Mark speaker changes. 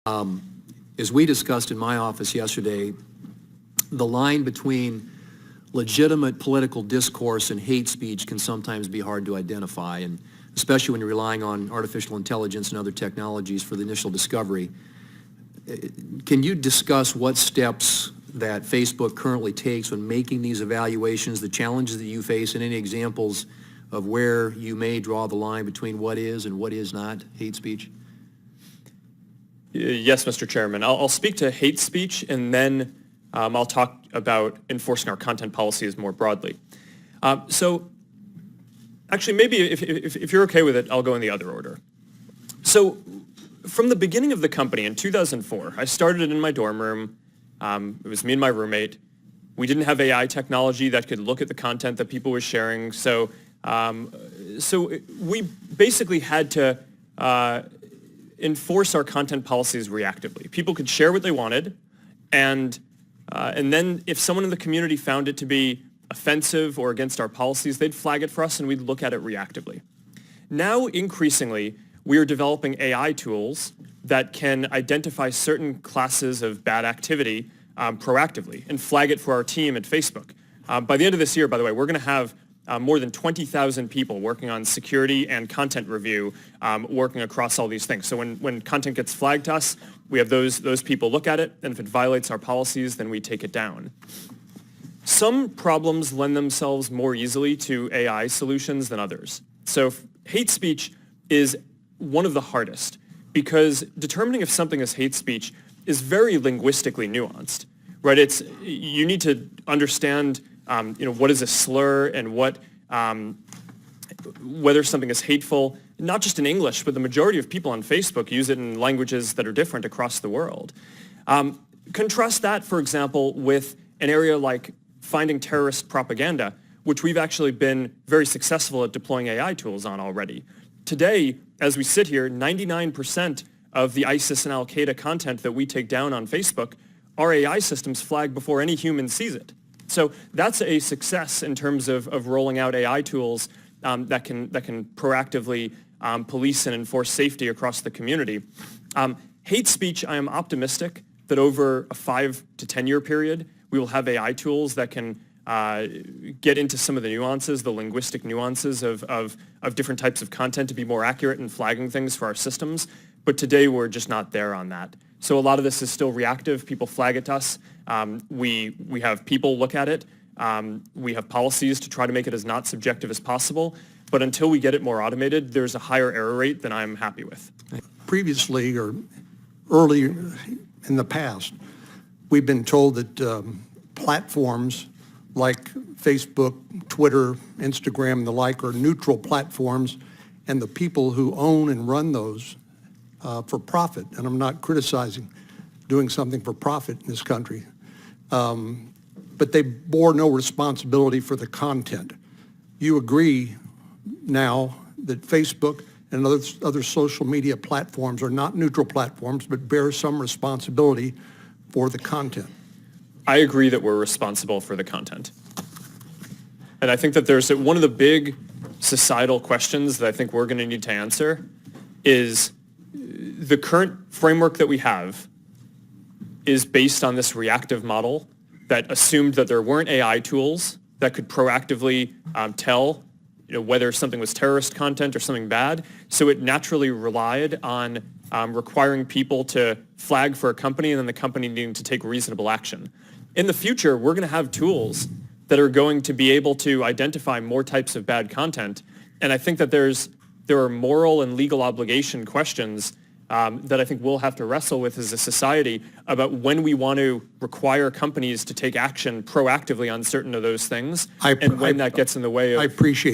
Speaker 1: As we discussed in my office yesterday, the line between legitimate political discourse and hate speech can sometimes be hard to identify, and especially when you're relying on artificial intelligence and other technologies for the initial discovery. Can you discuss what steps that Facebook currently takes when making these evaluations, the challenges that you face, and any examples of where you may draw the line between what is and what is not hate speech?
Speaker 2: Yes, Mr. Chairman. I'll speak to hate speech, and then I'll talk about enforcing our content policies more broadly. So actually, maybe if you're okay with it, I'll go in the other order. So from the beginning of the company in 2004, I started in my dorm room. It was me and my roommate. We didn't have AI technology that could look at the content that people were sharing. So we basically had to enforce our content policies reactively. People could share what they wanted, and then if someone in the community found it to be offensive or against our policies, they'd flag it for us and we'd look at it reactively. Now, increasingly, we are developing AI tools that can identify certain classes of bad activity proactively and flag it for our team at Facebook. By the end of this year, by the way, we're going to have more than 20,000 people working on security and content review, working across all these things. So when content gets flagged to us, we have those people look at it, and if it violates our policies, then we take it down. Some problems lend themselves more easily to AI solutions than others. So hate speech is one of the hardest, because determining if something is hate speech is very linguistically nuanced, right? You need to understand what is a slur and whether something is hateful, not just in English, but the majority of people on Facebook use it in languages that are different across the world. Contrast that, for example, with an area like finding terrorist propaganda, which we've actually been very successful at deploying AI tools on already. Today, as we sit here, 99% of the ISIS and Al-Qaeda content that we take down on Facebook, our AI systems flag before any human sees it. So that's a success in terms of rolling out AI tools that can proactively police and enforce safety across the community. Hate speech, I am optimistic that over a 5 to 10 year period, we will have AI tools that can get into some of the nuances, the linguistic nuances of different types of content to be more accurate in flagging things for our systems. But today, we're just not there on that. So a lot of this is still reactive. People flag it to us. We have people look at it. We have policies to try to make it as not subjective as possible. But until we get it more automated, there's a higher error rate than I'm happy with.
Speaker 3: Previously or earlier in the past, we've been told that platforms like Facebook, Twitter, Instagram, and the like are neutral platforms, and the people who own and run those for profit, and I'm not criticizing doing something for profit in this country, but they bore no responsibility for the content. You agree now that Facebook and other social media platforms are not neutral platforms, but bear some responsibility for the content?
Speaker 2: I agree that we're responsible for the content. And I think that there's one of the big societal questions that I think we're going to need to answer is the current framework that we have is based on this reactive model that assumed that there weren't AI tools that could proactively tell whether something was terrorist content or something bad. So it naturally relied on requiring people to flag for a company and then the company needing to take reasonable action. In the future, we're going to have tools that are going to be able to identify more types of bad content. And I think that there are moral and legal obligation questions that I think we'll have to wrestle with as a society about when we want to require companies to take action proactively on certain of those things and when that gets in the way of...
Speaker 3: I appreciate